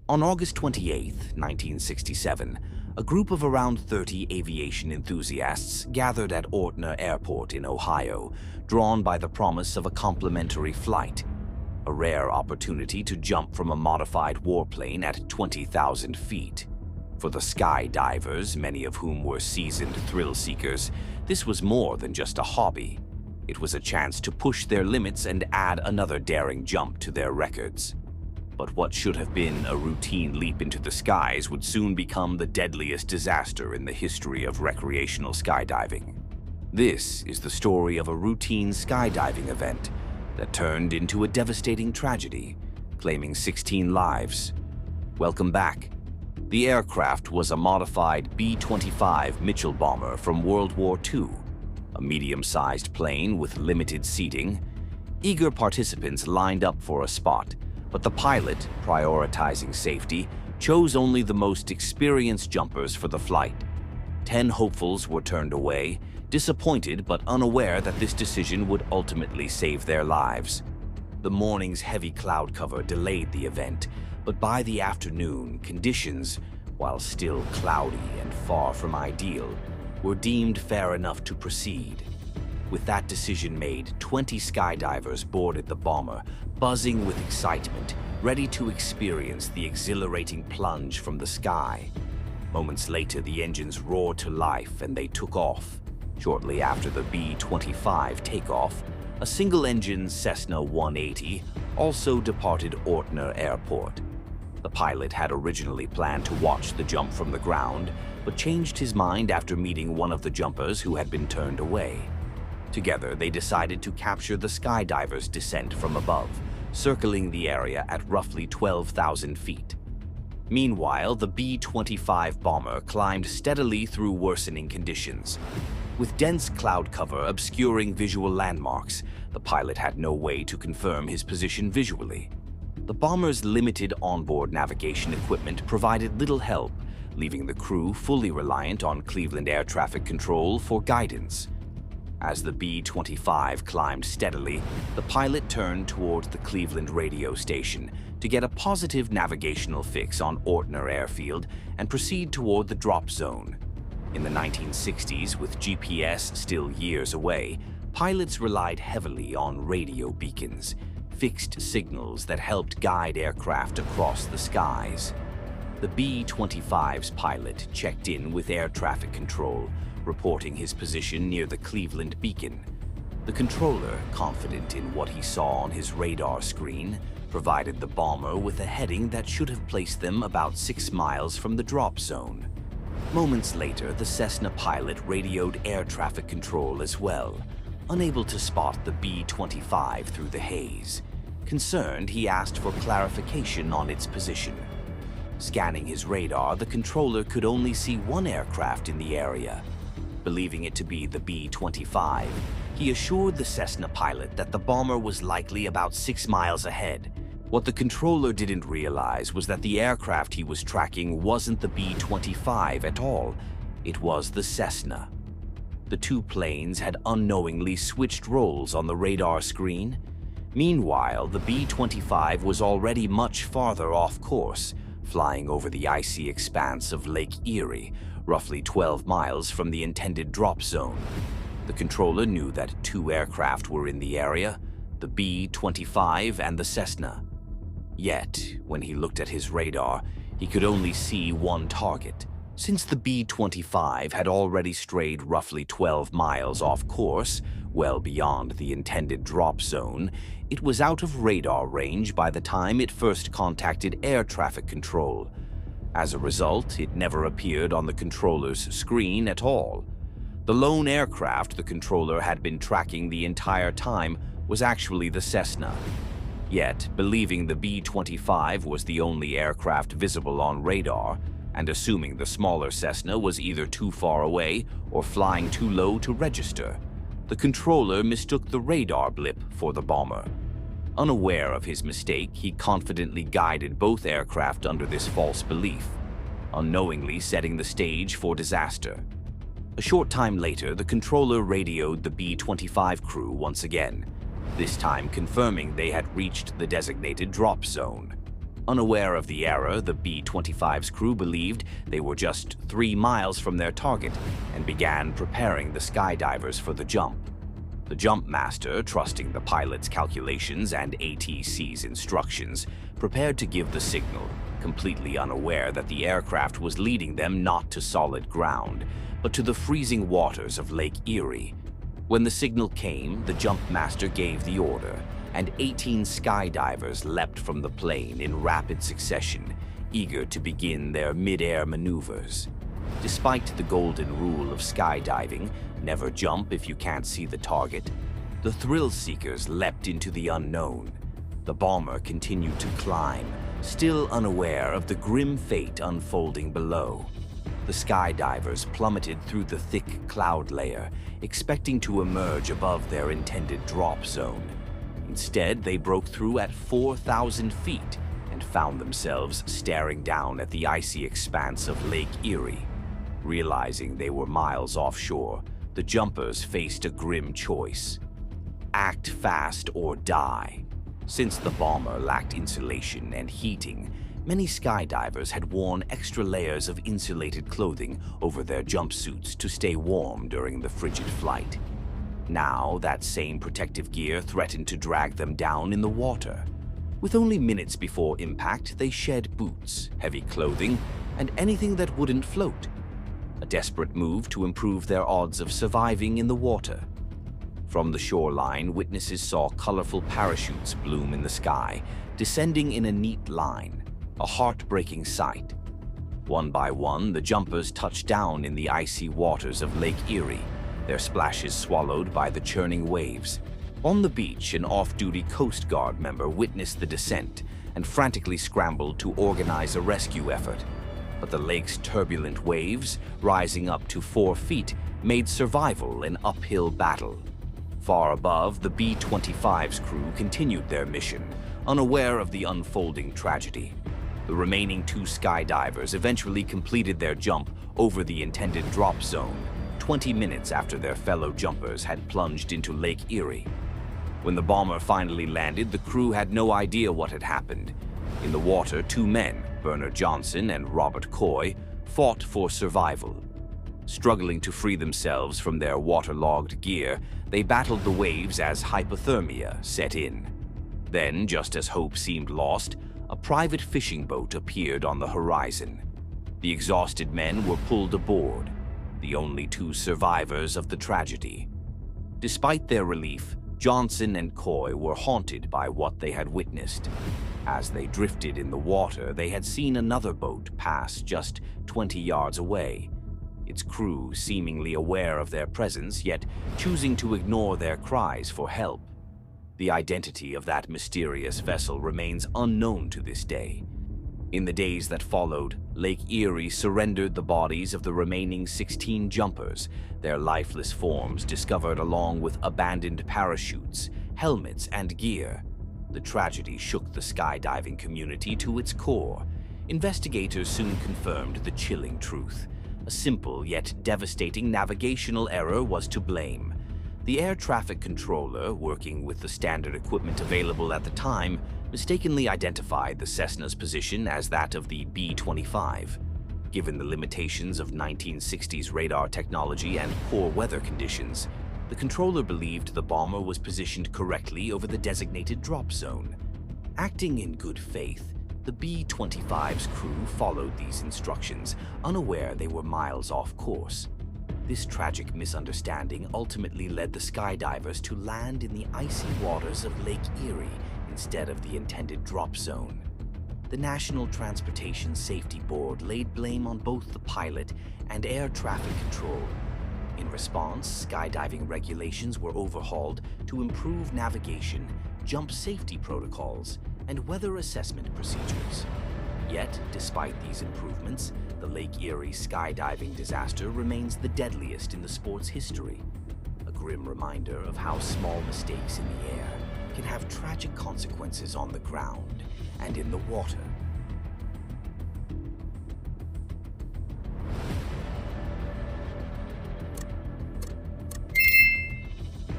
On August 28, 1967, a group of around 30 aviation enthusiasts gathered at Ortner Airport in Ohio, drawn by the promise of a complimentary flight, a rare opportunity to jump from a modified warplane at 20,000 feet. For the skydivers, many of whom were seasoned thrill-seekers, this was more than just a hobby. It was a chance to push their limits and add another daring jump to their records. But what should have been a routine leap into the skies would soon become the deadliest disaster in the history of recreational skydiving. This is the story of a routine skydiving event that turned into a devastating tragedy, claiming 16 lives. Welcome back. The aircraft was a modified B-25 Mitchell bomber from World War II, a medium-sized plane with limited seating. Eager participants lined up for a spot, but the pilot, prioritizing safety, chose only the most experienced jumpers for the flight. 10 hopefuls were turned away, disappointed but unaware that this decision would ultimately save their lives. The morning's heavy cloud cover delayed the event, but by the afternoon, conditions, while still cloudy and far from ideal, were deemed fair enough to proceed. With that decision made, 20 skydivers boarded the bomber, buzzing with excitement, ready to experience the exhilarating plunge from the sky. Moments later, the engines roared to life and they took off. Shortly after the B-25 takeoff, a single-engine Cessna 180 also departed Ortner Airport. The pilot had originally planned to watch the jump from the ground, but changed his mind after meeting one of the jumpers who had been turned away. Together, they decided to capture the skydiver's descent from above, circling the area at roughly 12,000 feet. Meanwhile, the B-25 bomber climbed steadily through worsening conditions. With dense cloud cover obscuring visual landmarks, the pilot had no way to confirm his position visually. The bomber's limited onboard navigation equipment provided little help, leaving the crew fully reliant on Cleveland Air Traffic Control for guidance. As the B-25 climbed steadily, the pilot turned towards the Cleveland radio station to get a positive navigational fix on Ortner Airfield and proceed toward the drop zone. In the 1960s, with GPS still years away, pilots relied heavily on radio beacons, fixed signals that helped guide aircraft across the skies. The B-25's pilot checked in with air traffic control, reporting his position near the Cleveland beacon. The controller, confident in what he saw on his radar screen, provided the bomber with a heading that should have placed them about 6 miles from the drop zone. Moments later, the Cessna pilot radioed air traffic control as well, unable to spot the B-25 through the haze. Concerned, he asked for clarification on its position. Scanning his radar, the controller could only see one aircraft in the area. Believing it to be the B-25, he assured the Cessna pilot that the bomber was likely about 6 miles ahead. What the controller didn't realize was that the aircraft he was tracking wasn't the B-25 at all. It was the Cessna. The two planes had unknowingly switched roles on the radar screen. Meanwhile, the B-25 was already much farther off course, flying over the icy expanse of Lake Erie, roughly 12 miles from the intended drop zone. The controller knew that 2 aircraft were in the area, the B-25 and the Cessna. Yet, when he looked at his radar, he could only see one target. Since the B-25 had already strayed roughly 12 miles off course, well beyond the intended drop zone, it was out of radar range by the time it first contacted air traffic control. As a result, it never appeared on the controller's screen at all. The lone aircraft the controller had been tracking the entire time was actually the Cessna. Yet, believing the B-25 was the only aircraft visible on radar, and assuming the smaller Cessna was either too far away or flying too low to register, the controller mistook the radar blip for the bomber. Unaware of his mistake, he confidently guided both aircraft under this false belief, unknowingly setting the stage for disaster. A short time later, the controller radioed the B-25 crew once again, this time confirming they had reached the designated drop zone. Unaware of the error, the B-25's crew believed they were just 3 miles from their target and began preparing the skydivers for the jump. The jump master, trusting the pilot's calculations and ATC's instructions, prepared to give the signal, completely unaware that the aircraft was leading them not to solid ground, but to the freezing waters of Lake Erie. When the signal came, the jump master gave the order, and 18 skydivers leapt from the plane in rapid succession, eager to begin their mid-air maneuvers. Despite the golden rule of skydiving, never jump if you can't see the target, the thrill-seekers leapt into the unknown. The bomber continued to climb, still unaware of the grim fate unfolding below. The skydivers plummeted through the thick cloud layer, expecting to emerge above their intended drop zone. Instead, they broke through at 4,000 feet and found themselves staring down at the icy expanse of Lake Erie. Realizing they were miles offshore, the jumpers faced a grim choice: act fast or die. Since the bomber lacked insulation and heating, many skydivers had worn extra layers of insulated clothing over their jumpsuits to stay warm during the frigid flight. Now, that same protective gear threatened to drag them down in the water. With only minutes before impact, they shed boots, heavy clothing, and anything that wouldn't float. A desperate move to improve their odds of surviving in the water. From the shoreline, witnesses saw colorful parachutes bloom in the sky, descending in a neat line, a heartbreaking sight. One by one, the jumpers touched down in the icy waters of Lake Erie, their splashes swallowed by the churning waves. On the beach, an off-duty Coast Guard member witnessed the descent and frantically scrambled to organize a rescue effort. But the lake's turbulent waves, rising up to 4 feet, made survival an uphill battle. Far above, the B-25's crew continued their mission, unaware of the unfolding tragedy. The remaining 2 skydivers eventually completed their jump over the intended drop zone, 20 minutes after their fellow jumpers had plunged into Lake Erie. When the bomber finally landed, the crew had no idea what had happened. In the water, 2 men, Bernard Johnson and Robert Coy, fought for survival. Struggling to free themselves from their waterlogged gear, they battled the waves as hypothermia set in. Then, just as hope seemed lost, a private fishing boat appeared on the horizon. The exhausted men were pulled aboard, the only 2 survivors of the tragedy. Despite their relief, Johnson and Coy were haunted by what they had witnessed. As they drifted in the water, they had seen another boat pass just 20 yards away, its crew seemingly aware of their presence, yet choosing to ignore their cries for help. The identity of that mysterious vessel remains unknown to this day. In the days that followed, Lake Erie surrendered the bodies of the remaining 16 jumpers, their lifeless forms discovered along with abandoned parachutes, helmets, and gear. The tragedy shook the skydiving community to its core. Investigators soon confirmed the chilling truth. A simple yet devastating navigational error was to blame. The air traffic controller, working with the standard equipment available at the time, mistakenly identified the Cessna's position as that of the B-25. Given the limitations of 1960s radar technology and poor weather conditions, the controller believed the bomber was positioned correctly over the designated drop zone. Acting in good faith, the B-25's crew followed these instructions, unaware they were miles off course. This tragic misunderstanding ultimately led the skydivers to land in the icy waters of Lake Erie instead of the intended drop zone. The National Transportation Safety Board laid blame on both the pilot and air traffic control. In response, skydiving regulations were overhauled to improve navigation, jump safety protocols, and weather assessment procedures. Yet, despite these improvements, the Lake Erie skydiving disaster remains the deadliest in the sport's history. A grim reminder of how small mistakes in the air can have tragic consequences on the ground and in the water.